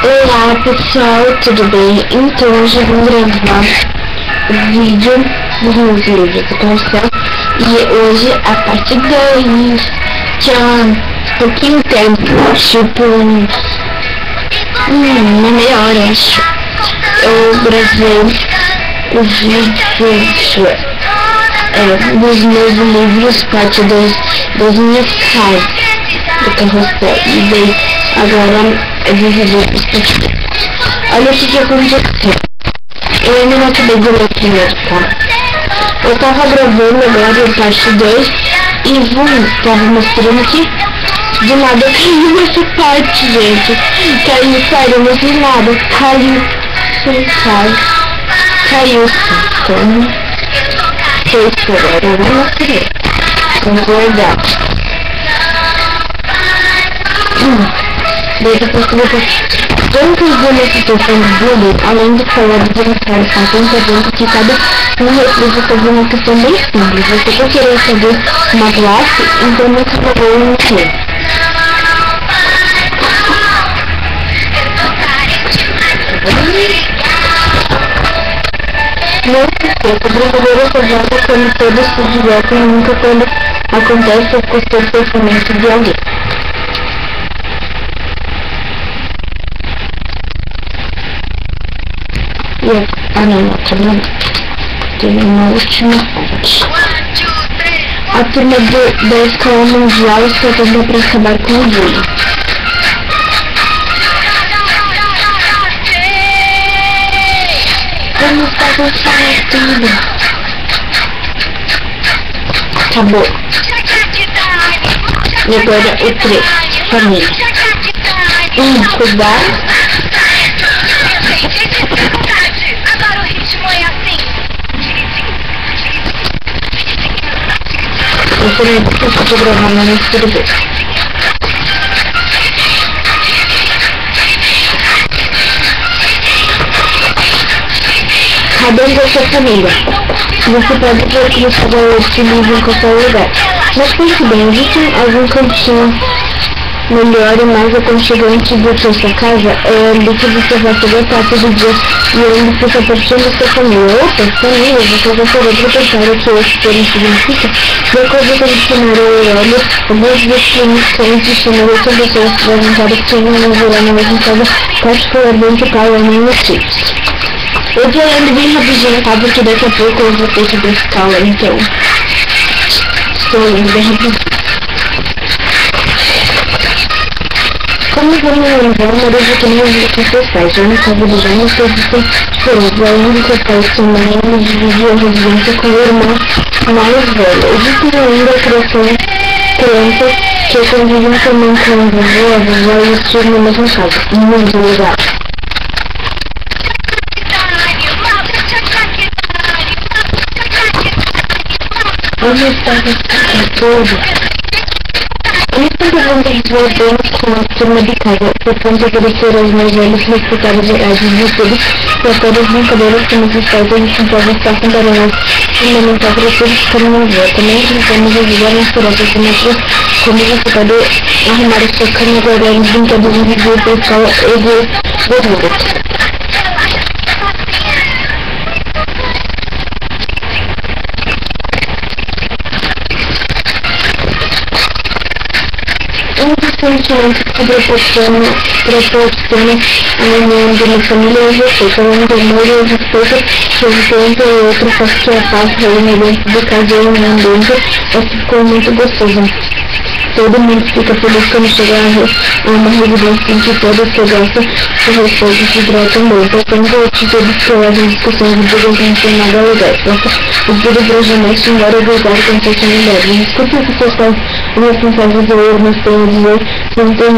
Olá pessoal, tudo bem? Então hoje eu vou gravar o vídeo dos meus livros do carrossel e hoje a parte 2, que é pouquinho tempo, tipo uma meia hora, acho. Eu gravei o vídeo dos meus livros, parte 2 das minhas casas do carrossel, e daí agora eu vou fazer isso aqui. Olha o que aconteceu. Eu ainda não acabei de ler o primeiro, tá? Eu tava gravando agora a parte 2 e tava mostrando aqui. Do nada caiu essa parte, gente. Caiu, sério, não fiz nada. Caiu. Caiu sim. Como? Foi isso agora, eu não mostrei. Vamos guardar. Daí depois que você tantos nessa situação de bullying, além de falar de comentários patentes, que cada um reprisa fazer uma questão bem simples. Você quer querer fazer uma classe, então não se favor em você. Não se esqueça, brincadeira pesada quando todos se divertem e nunca quando acontece ou custou o pensamento de alguém. Tem uma última parte. A turma da escola mundial está tentando para acabar com o bullying. Vamos fazer tudo. Acabou. E agora o 3. Família. Cuidar. Eu falei que eu estou gravando no YouTube. Cada um da sua família. Você pode ver que você vai este livro em qualquer lugar. Mas pense bem, existe algum cantinho melhor e mais aconchegante do que a sua casa? É ali que você vai se aguentar todo dia e onde fica pertinho da sua família. Opa, família, você vai saber interpretar o que esse termo significa. De acordo com o dicionário Aurélio, algumas definições de gênero são pessoas que devem estar obtendo uma gerar na mesma casa, particularmente pai ou mãe e filhos. Eu tô lendo bem rapidinho, tá? Porque daqui a pouco eu vou ter que ir pra escola, então estou lendo bem rapidinho. Como vamos lembrar, uma das opiniões ancestrais, já na casa do João, existem diferentes. Além de seu pai e sua mãe, ele dividia a residência com o irmão mais velho. Existem ainda crianças que convivem também com o vovô, a vovó e os tios na mesma casa. Muito legal. Onde está tudo? Eles sempre vão viver bem com a turma de casa, portanto oferecer aos mais velhos respeitar as verdades de tudo e a todas as brincadeiras que nos pais a gente não pode estar com tareas fundamental para todos ficarem na rua. Também tentamos ajudar nas tarefas domésticas, como você pode arrumar a sua cama, guardar os brinquedos e viver para a escola e ver. Sentimento que proporciona a união de uma família e respeito, além do amor e o respeito que existem entre o outro, faz que a paz reúne dentro do casal e no ambiente, ficou muito gostoso. Todo mundo fica feliz quando chega a uma residência em que todos que gostam se respeitam e se tratam bem. Portanto, atitudes que levam discussões de brigam com sem nada legal. Os vídeos jamais xingaram e gritar com personalidade. Escute o que seus pais responsáveis ou irmãos têm a dizer, sem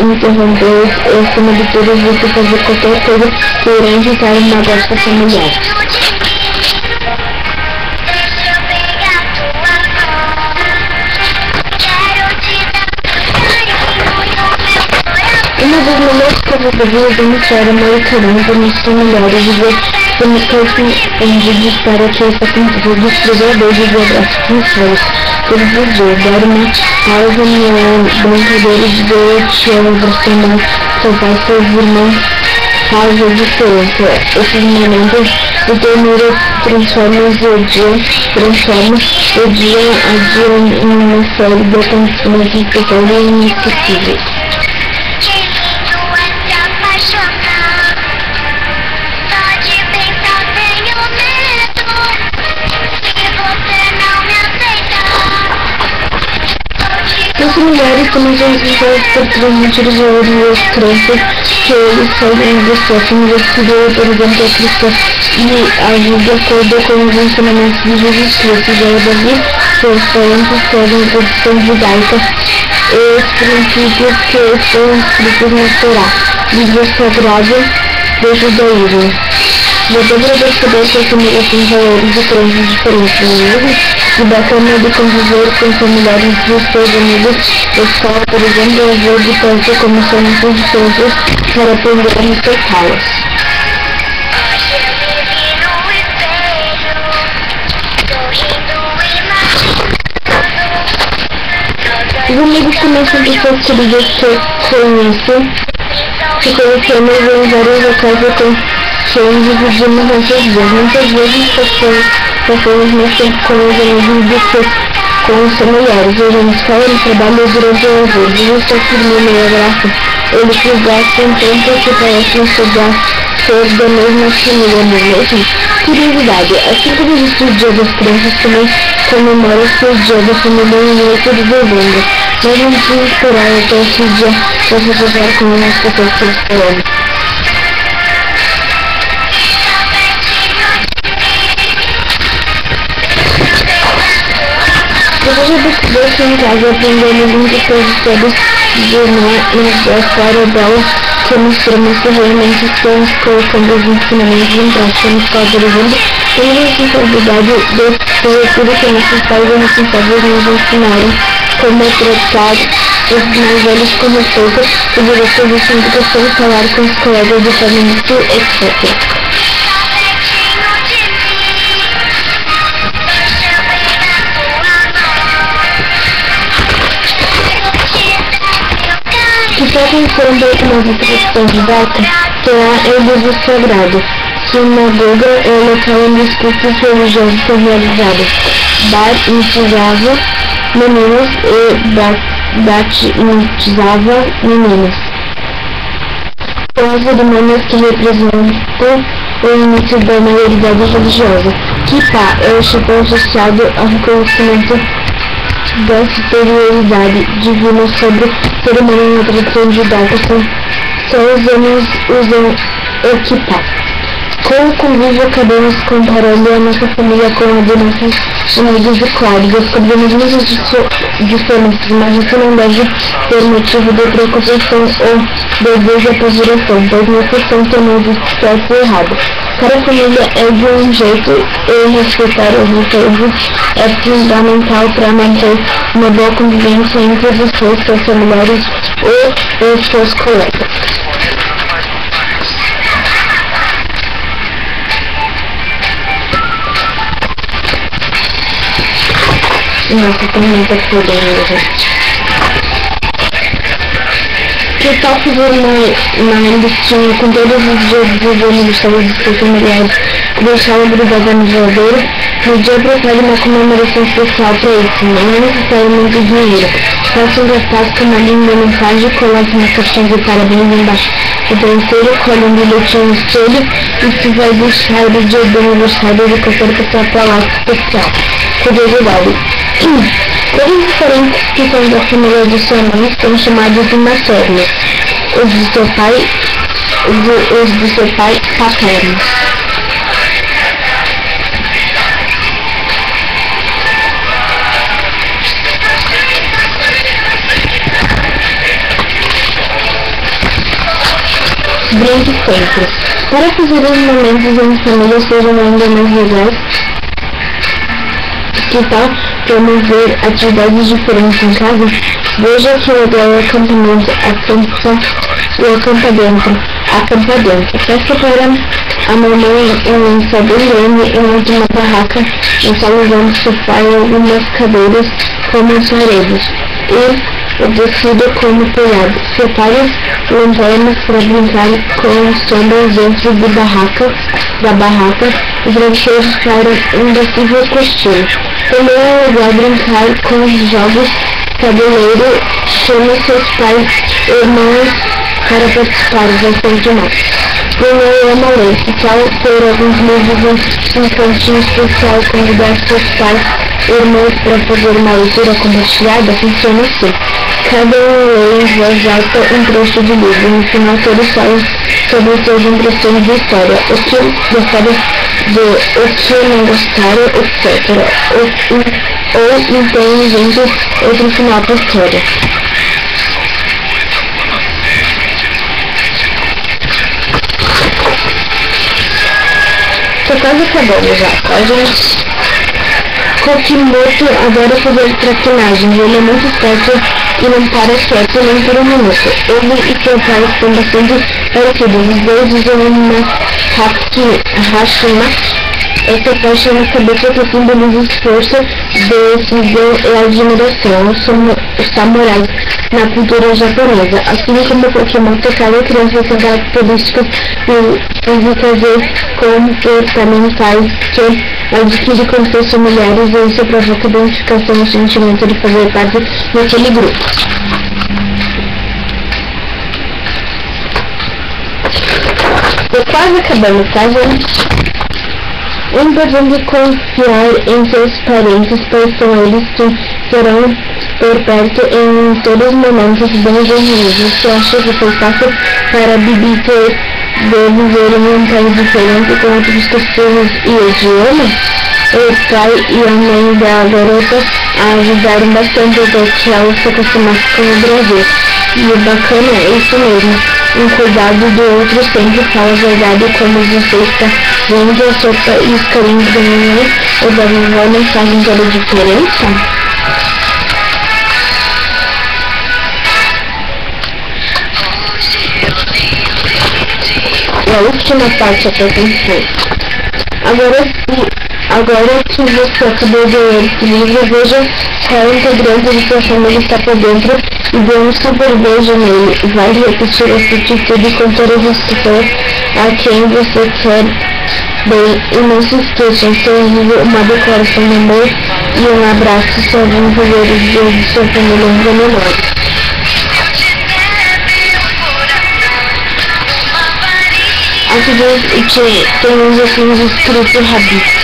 interromper e, acima de tudo, você fazer qualquer coisa que irá evitar uma gosta familiar. Uma das melhores coisas da vida é mostrar amor e carinho para nossos familiares e ver em vídeos para que essa cultura dos pregadores e abraços sinceros todos os dias, dar uma pausa no brincadeira de dizer eu te amo, você não seu pai e seus irmãos faz a diferença. Esses momentos de ternura transformam o dia a dia em uma série de acontecimentos especiais e inesquecíveis. As mulheres também são responsáveis por transmitir os valores e as crenças que eles seguem dos próximos. A figura, por exemplo, é cristã e age de acordo com os ensinamentos de Jesus Cristo. Já Davi, seus parentes seguem a tradição judaica e os princípios que estão escritos na Torá, livro sagrado do judaísmo. Já deu para perceber que as famílias têm valores e crenças diferentes mesmo, e bacana de conviver com familiares dos seus amigos da escola, por exemplo, eu vou de perto como são muitas diferenças para aprender a respeitá-las. Os amigos também são pessoas queridas que conhecemos em vários locais que dividimos nossas vidas. Muitas vezes passamos mais tempo com os amigos do que com os familiares. Hoje na escola, no trabalho, durante o lazer. Jesus está firme e graça. Eles que gastam tempo que parecem ser da mesma família, não é mesmo? Curiosidade, assim como existe o Dia das Crianças, também comemora-se o Dia da Família em 8 de dezembro. Mas não precisa esperar até esse dia para se passar com as pessoas que esperamos. Depois de descobrir em casa, aprendemos muitas coisas sobre a história dela, que mostramos que realmente estamos colocando os ensinamentos em prática na escola, por exemplo. Temos a responsabilidade de fazer tudo que nossos pais e responsáveis nos ensinaram, como tratar os mais velhos com respeito, fazer as coisas sem educação, falar com os colegas de família, etc. Que podem ser uma tradição judaica será o livro sagrado. Sinagoga é o local onde os cultos religiosos são realizados. Bar batizava meninos e batizava meninas. São as cerimônias que representam o início da maioridade religiosa. Kippah é o chapéu associado ao reconhecimento da superioridade divina sobre o ser humano na tradição judaica. Só os homens usam o kippah. Com o convívio, acabamos comparando a nossa família com a de nossos amigos e claro, descobrimos muitas diferenças, mas isso não deve ser motivo de preocupação ou desejo de apavoração, pois não questão temos o certo e errado. Cada família é de um jeito e respeitar as diferenças é fundamental para manter uma boa convivência entre vocês, seus familiares ou os seus colegas. Nossa, também tá fodendo, gente. Que tal fazer uma listinha com todos os dias dos aniversários dos seus familiares e deixá-la grudada no geladeiro? No dia prepare uma comemoração especial para isso, não é necessário muito dinheiro. Faça um cartaz com uma linda mensagem e coloque uma caixinha de parabéns embaixo. O terceiro, colhe um bilhetinho no espelho e se vai deixar o dia do aniversário de qualquer pessoa para lá especial. Curiosidade. Todos os parentes que são da família de sua mãe são chamados de maternos. Os de seu pai, paternos. Brinque sempre. Para fazer os momentos em família sejam ainda mais legais, que tal promover atividades diferentes em casa? Veja que legal o acampamento, acampa dentro. Peça para a mamãe um lençol bem grande e monte uma barraca na sala usando sofá e algumas cadeiras como paredes. E o tecido como telhado. Separe lanternas para brincar com sombras dentro da barraca e brinquedos para um possível costume. Também é legal brincar com jogos tabuleiro, chame seus pais e irmãos para participar, vai ser demais. Primeiro é uma lei, que tal ter alguns livros um cantinho especial, convidar seus pais e irmãos para fazer uma leitura compartilhada, funciona assim. Cada um lê em voz alta um trecho de livro, no final todos falam sobre suas impressões da história, o que gostaram o que não gostaram, etc. Ou então invente outro final para a história. Tô quase acabando já, quase. Kokimoto adora fazer traquinagens, ele é muito esperto e não para quieto nem por um minuto. Ele e seu pai estão bastante parecidos, os dois usam uma Hashima. Essa faixa na cabeça que simboliza esforço, decisão e admiração. Os samurais na cultura japonesa. Assim como o Pokémon, cada criança tem características físicas e comportamentais que adquire com seus familiares, e isso provoca identificação e o sentimento de fazer parte daquele grupo. Tô quase acabando, tá, gente? É importante confiar em seus parentes, pois são eles que serão por perto em todos os momentos bons e ruins. Você acha que foi fácil para Bibi ter de viver em um país diferente com outros costumes e idioma? O pai e a mãe da garota a ajudaram bastante até que ela se acostumasse com o Brasil. E o bacana é isso mesmo, um cuidado do outro sempre fala a verdade, como você está vendo a sopa e os carinhos da mamãe ou da vovó não fazem toda a diferença? E a última parte é para pensar. Agora que você acabou de ler esse livro, veja qual integrante de sua família está por dentro e dê um super beijo nele. Vai repetir essa atitude com todas as pessoas a quem você quer bem. E não se esqueça, um sorriso, uma declaração de amor e um abraço só vão fazer os dias de sua família ainda menores. Aqui diz que tem uns assim escritos rabiscos.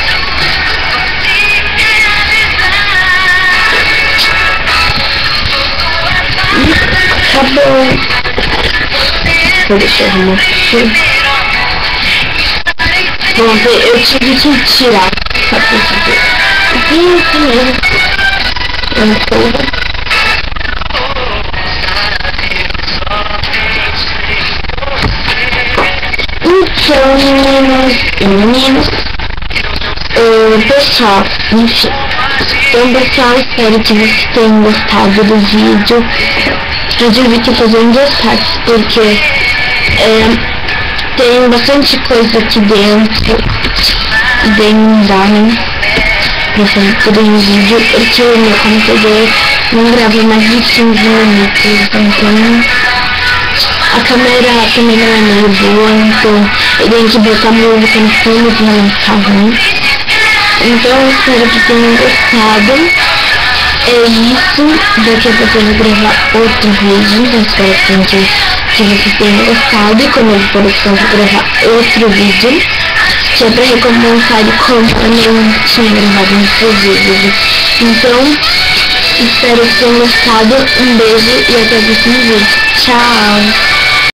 Acabou. Deixa eu arrumar aqui. Pronto, eu tive que tirar. Isso mesmo. Então, meninos, pessoal, enfim. Então, pessoal, espero que vocês tenham gostado do vídeo. Eu tive que fazer em duas partes, porque tem bastante coisa aqui dentro e bem não pra fazer tudo em vídeo, porque o meu computador não grava mais de 15 minutos, então a câmera também não é meio boa, então eu tenho que botar música no fundo pra não ficar ruim. Então eu espero que tenham gostado. É isso, daqui a pouco eu vou gravar outro vídeo, então espero que vocês tenham gostado, e como eu falei, eu vou gravar outro vídeo, que é pra recompensar e como eu não tinha gravado muitos vídeos. Então, espero que tenham gostado, um beijo e até o próximo vídeo. Tchau!